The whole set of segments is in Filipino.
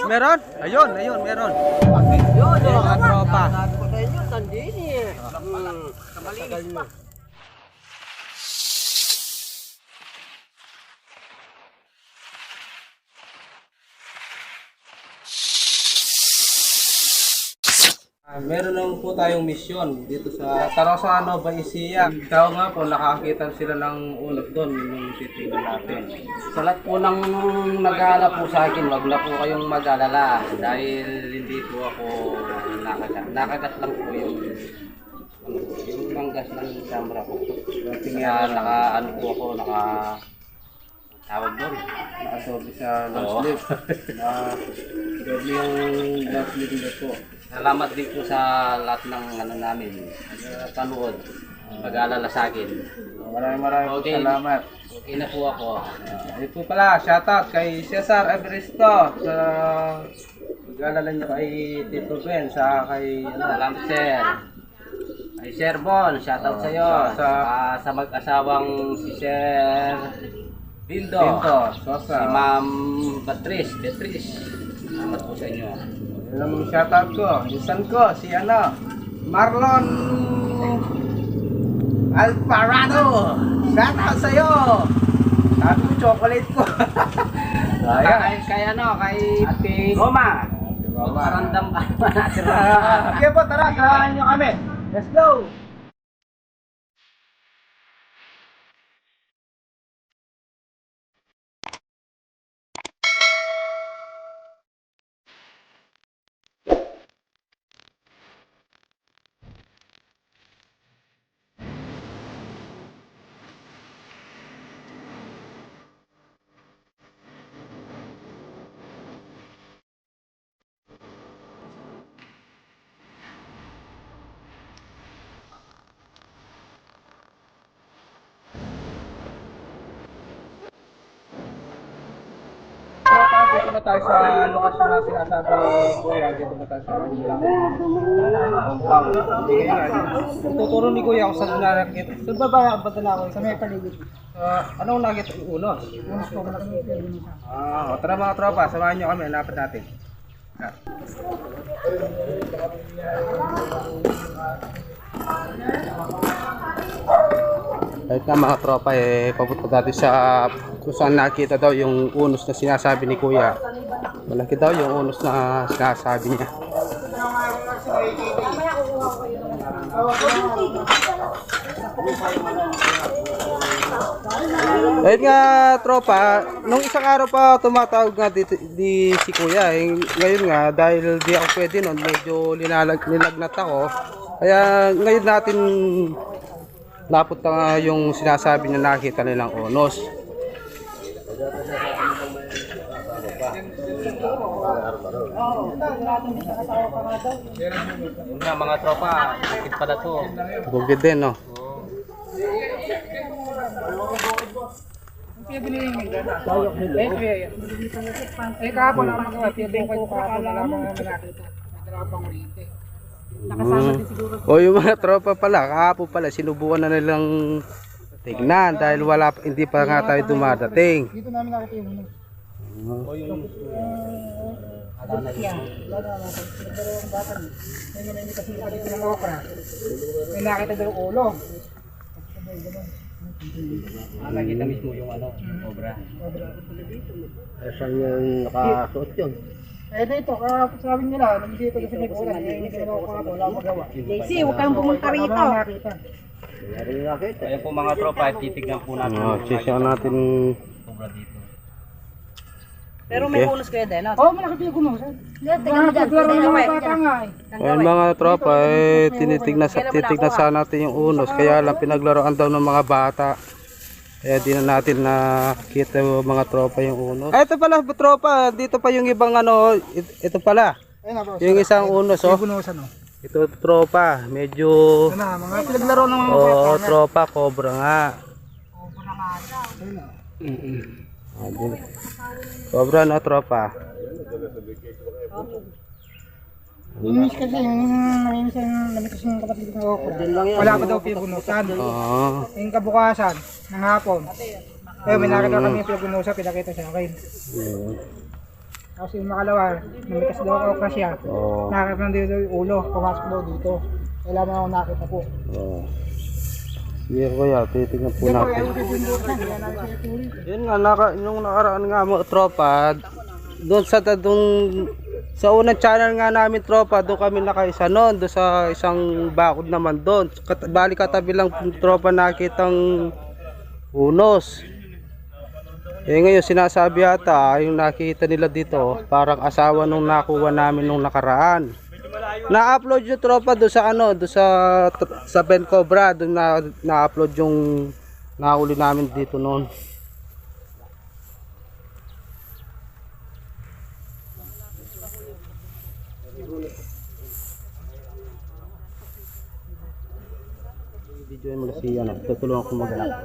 Meron? Ayun, meron. Yun, Mga tropa. sabi ko sa inyo, tandini eh. Kamalinis pa. Meron lang po tayong misyon dito sa Tarasano, Baisia. Ikaw nga po, nakakita sila ng ulap doon nung titigan natin. Sa lahat po ng nag-aalala po sa akin, wag na po kayong mag-alala dahil hindi po ako nakagat. Nakagat lang po yung manggas ng camera ko. Kaya naka-ano po ako, tawag doon. Nakasobi sa long sleeve. Doble yung long sleeve nito po. Salamat din po sa lahat ng ano namin, panood, mag-aalala sa akin. Maraming Okay. salamat. Okay na po ako. Ito pala, shoutout kay Cesar Everesto sa pag-alala niyo kay Tito Ben sa kay Salamat sir. Ay Sir Bon, shoutout sa iyo. Sa mag-asawang si Sir Dindo. Sosa. Si Ma'am Beatrice. Salamat po sa inyo. Yung shoutout ko, isan ko, si Marlon Alvarado. Shoutout sa'yo. Sabi ko, chocolate ko. Kay Ate Roma. Parandam ka pa natin. Sige po, tara, sarahan nyo kami. Let's go! Dito na tayo sa lokasyon na sinasabi ko. Dito na tayo sa tuturo ni Kuya kung saan nakakita. Saan ba na ako? Sa may paligid. Anong nakita yung unos? Unos ko, malaki yung tara mga tropa, samahan nyo kami, hanapin natin. Kahit nga mga tropa papunta natin sa kung saan nakita daw yung unos na sinasabi ni Kuya. Malaki daw yung unos na sinasabi niya. Kahit nga tropa, nung isang araw pa tumatawag nga di si Kuya. Ngayon nga dahil di ako pwede nun, medyo nilagnat ako. Kaya ngayon natin napunta nga yung sinasabi na nakita nilang unos. Yun nga mga tropa, ikit pala to. Bugid din, no? O yung mga tropa pala, kahapon pala, sinubukan na nilang tignan dahil hindi pa nga tayo dumadating. Dito namin nakita yung unos. May nakita daw ulo. Nakita mismo yung obra. Saan yung nakasuot yun? Dito, sabi nila, nandito kasi may ulan. Hindi ko wala magawa. Daisy, huwag kang pumunta rito. Ayan po mga tropa, titignan po natin. Sisyan natin. Obra dito. Pero may ulos kayo din, no? Oo, malaki yung unos. Tingnan mo dyan. Ayun mga tropa, tinitignan sa natin yung unos. Kaya lang pinaglaruan daw ng mga bata. Kaya di na natin nakita yung mga tropa yung unos. Ay, ito pala tropa, dito pa yung ibang ito pala. Yung isang unos, oh. Ito tropa, medyo Mga pinaglaro ng mga tropa, cobra nga. Cobra no, tropa. Inis kasi yung kapatid ko. Wala pa daw pinubunusan. Oo. Yung kabukasan, ng hapon. May nakita kami yung pinubunusan, pinakita sa akin. Tapos yung makalawa, namitas daw ako okra siya. Oo. Nakakita na dito yung ulo, pumasok daw dito. Kailangan ako nakita po. Oo. Sige kuya, titignan po natin. Yun nga, yung nakaraan nga mga tropa, doon sa unang channel nga namin tropa, doon kami nakaisa noon, doon sa isang bakod naman doon. Bali katabi lang tropa nakitang unos. Eh ngayon sinasabi ata, yung nakita nila dito, parang asawa nung nakuha namin nung nakaraan. Na-upload yung tropa doon sa doon sa Ben Cobra, doon na-upload yung nahuli namin dito noon. Video mo na si tutulungan ko mag-alap.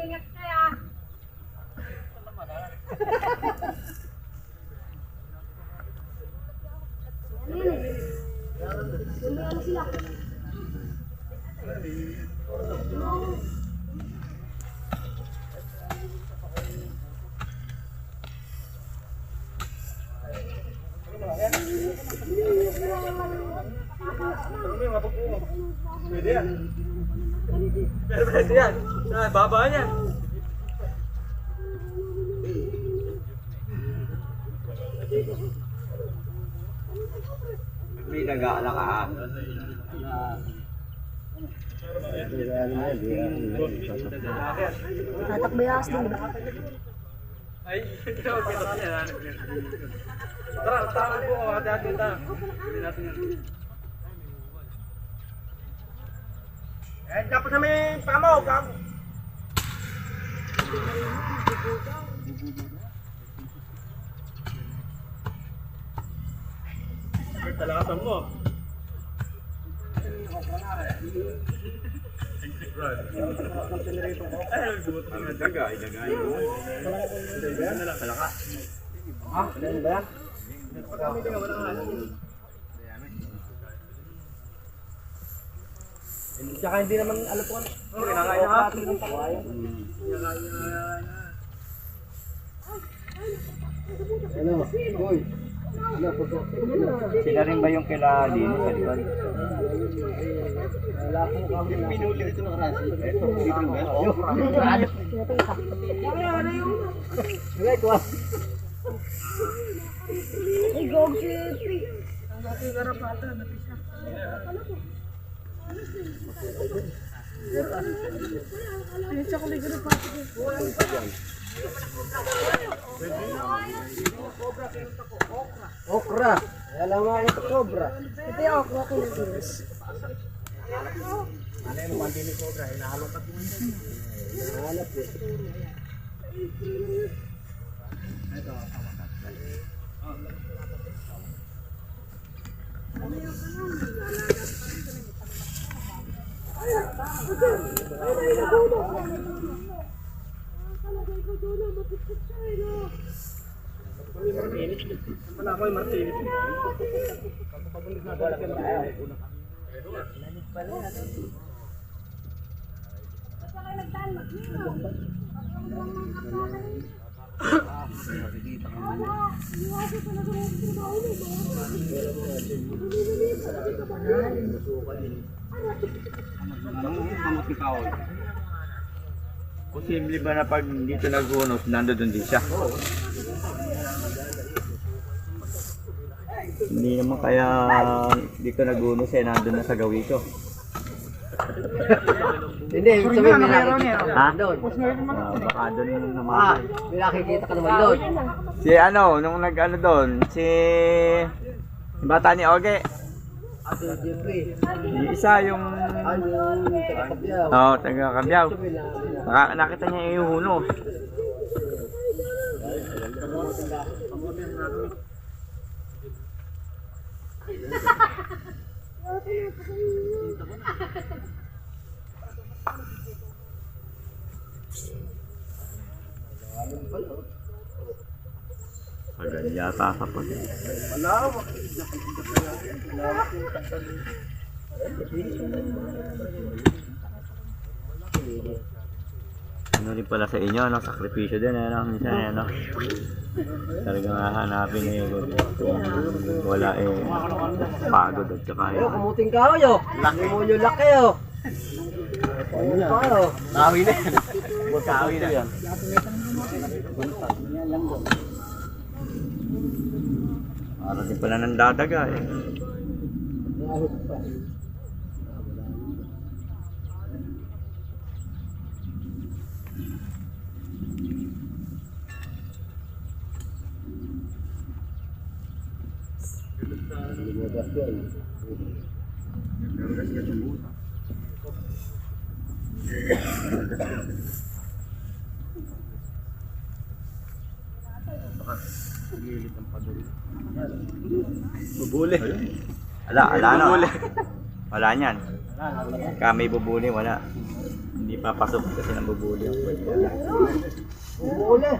Ingat kaya. May nag-aalak ka. Tatakbayas din ba? Tapos na may pamo, kamo. Talatan mo. Tsaka hindi naman alam po. Kinakain na ha. Sila rin ba yung kila Lino sa likod? Okra. Alam mo ito cobra. Ito yung okra ko na dinos. Ano yung mandi ni cobra? Hinahalong ka din. Hinahalap eh. Wala ko yung Martinez. Pagpapagulit na wala ka na. Posible ba na pag dito nag-unos, nandoon din siya? Hindi naman kaya dito nag-unos eh, nandun na sa gawi ko. Hindi, sabi may nakikita ka Ha? doon. Baka doon naman. May nakikita ka naman doon. Si nung nag-ano doon, si bata ni Oge. Jeffrey, Yung isa yung ano, taga-kabyaw. taga Kabyaw. Nakita niya yung hunos. Agad yata sa po. Ano rin pala sa inyo, no? Sakripisyo din, ano? Minsan, ano? Talagang hahanapin eh. Kung wala eh, pagod at saka Ayo, kumuting kahoy oh. Laki mo yung laki oh. Kahoy. Kahoy na yan. Kahoy na yan. Para din pala ng dadaga eh. Bubuli. Ala no. Wala niyan. Kami bubuli, wala. Hindi papasok kasi ng bubuli. Uli.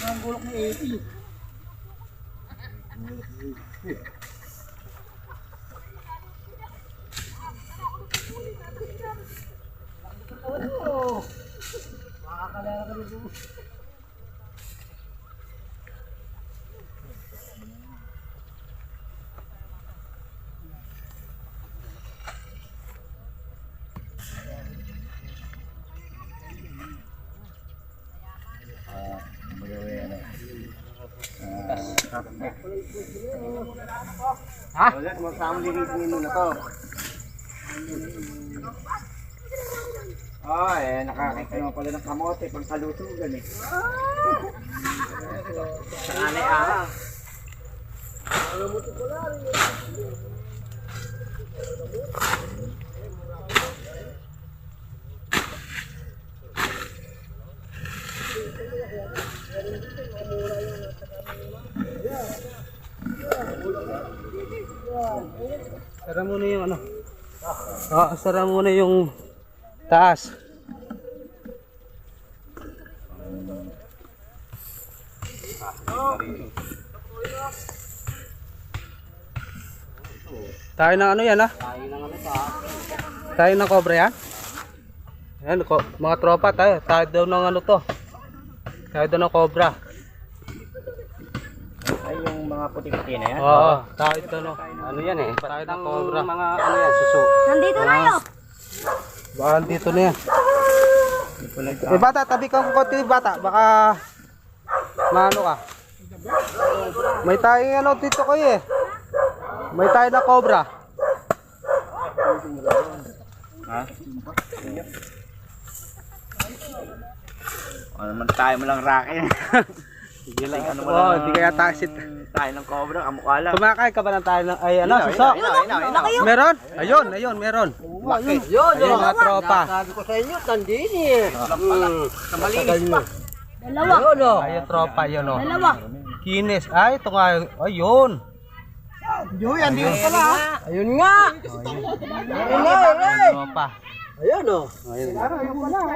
Ang gulok ni Eti. Wala, masama lilitin mo na to. Nakakita mo pala ng kamote pang kalusugan eh. Sanay Sara muna yung ano. Sara muna yung taas. Tayo ng ano yan, ha? Tayo ng cobra yan? Ayan, mga tropa tayo. Tayo daw ng ano to. Tayo daw ng cobra. Ay, yung mga puti-puti na yan? Oo, tayo daw ng ano yan eh. Tayo ng cobra. Mga ano yan, suso. Nandito na yun. Baka dito na yan. Bata, tabi kang konti bata. Baka maano ka. May tayong ano dito kayo eh. May tayo na cobra. Ha? O naman tayo mo lang rakin. Sige lang, ano mo lang. Hindi kaya taxit. Tayo ng cobra, kamukha lang. Kumakain ka ba ng tayo ng, ay ano, suso? Meron? Ayun, meron. Yun, Ayun, mga tropa. Sabi ko sa inyo, tandini eh. Malinis pa. Dalawa. Yun oh. Ayun, tropa, yun o. Dalawa. Kinis. Ay, ito nga. Ayun. Yan, di pala. Ayun nga. Ayun, tropa. Ayun oh.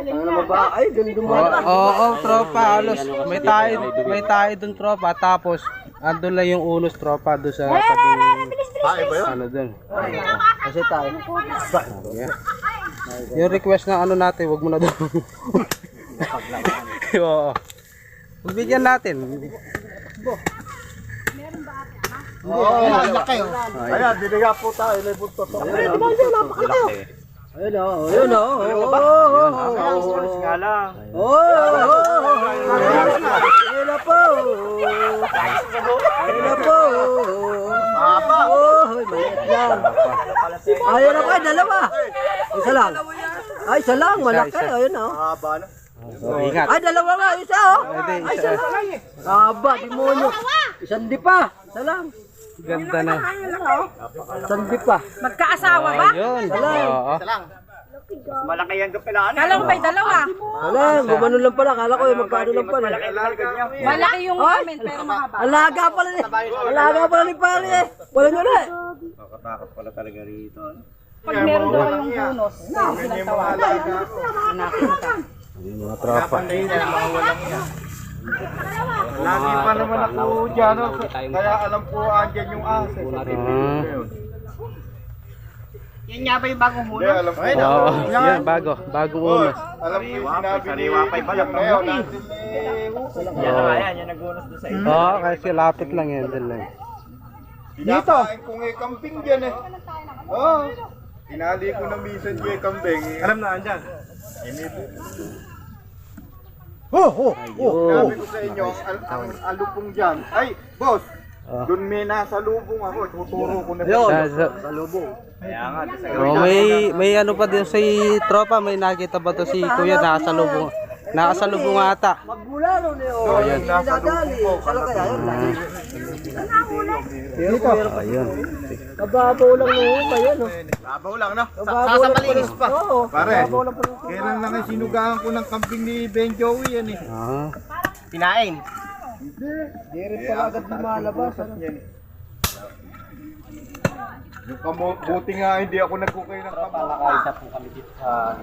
Ano ba? Ay, gandun mo. Oo, tropa. Alos. May tayo dun, tropa. Tapos, andun lang yung unos, tropa. Doon sa tabing. Ano dun. Kasi tayo. Yung request na ano natin, wag mo na doon. Oo. Bigyan natin. Laki oh. Ayan, biniga po tayo. May buntot. Ayun oh. Ayun oh. Oras nga lang. Ayun na po. Ayun na po. Maliit lang. Ayun na po, dalawa. Isa lang. Ay, isa lang, malaki. Ayun oh. Haba na. So, ingat. Ay, dalawa nga, isa oh. Pwede, isa. Aba, demonyo. Isang di pa. Isa lang. Ganda na. Isang di pa. Magkaasawa ba? Ayun. Oo. Kala ko ba'y dalawa? Wala, gumano lang pala. Kala ko yung magkano lang pala. Malaki yung comment pero mahaba. Alaga pala ni. Alaga pala ni pare eh. Wala nyo na. Nakatakot pala talaga rito. Pag meron daw yung bonus, Ayun mga tropa. Lagi pa naman ako dyan, no? Kaya alam ko andyan yung ase. Yan nga ba yung bagong Hindi, alam ko. Oo. Yan, bagong unos. Alam ko yung sinabi ni William ngayon. Yan na yan, yan nag-unos doon sa iyo. Oo, kasi lapit lang yan. Dito lang. Dito! Kung may camping dyan eh. Oo. Tinali ko na minsan yung kambing. Alam na, andyan. Sabi ko sa inyo, ang alupong dyan. Ay, boss! Doon may nasa lubong ako. Tuturo ko na sa lubong. Kaya nga, doon sa Oh, may ano pa din si tropa, may nakita ba to si Kuya nakasalubong. Nakasalubong ata. Magbulalo niyo. So, yun, nasa Nadali. lubong ko. Sala kaya yun. Ayun. Kababaw lang nung pa yan. Babaw lang, no? Kababaw lang pa. Oo. Pare, kailan lang ang sinugahan ko ng camping ni Ben Joey yan eh. Ah. Pinain. Di rin pala agad lumalabas. Yung buti nga hindi ako nagkukay ng kamay. Nakaisa po kami dito sa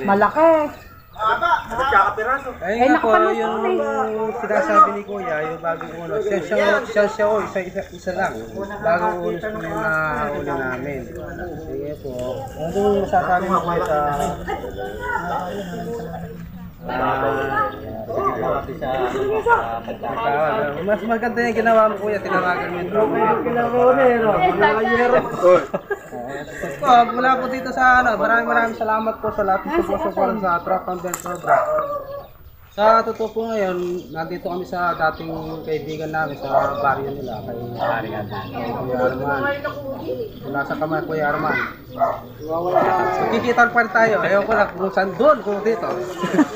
Malaki. Ayun nga po, yung sinasabi ni Kuya, yung bagong unos. Siya ko, isa lang. Bagong unos po yung nahuli namin. Sige po. Ano yung masasabi mo Kuya sa... Mas maganda yung ginawa mo Kuya, tinawagan mo yung tropa. Mula po dito sa ano, maraming salamat po sa lahat ng support sa Truck and Bell Cobra. Sa totoo po ngayon, nandito kami sa dating kaibigan namin sa baryo nila, kay Kuya Arman. Wala sa kamay Kuya Arman. Magkikitan pa rin tayo, ayaw ko lang kung saan doon, kung dito.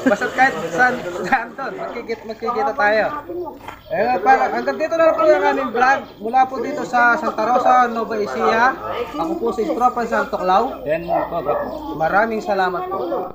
Basta kahit saan doon, magkikita tayo. Hanggang dito na lang po yung aming vlog. Mula po dito sa Santa Rosa, Nueva Ecija. Ako po si Tropa Santo Clau. Maraming salamat po.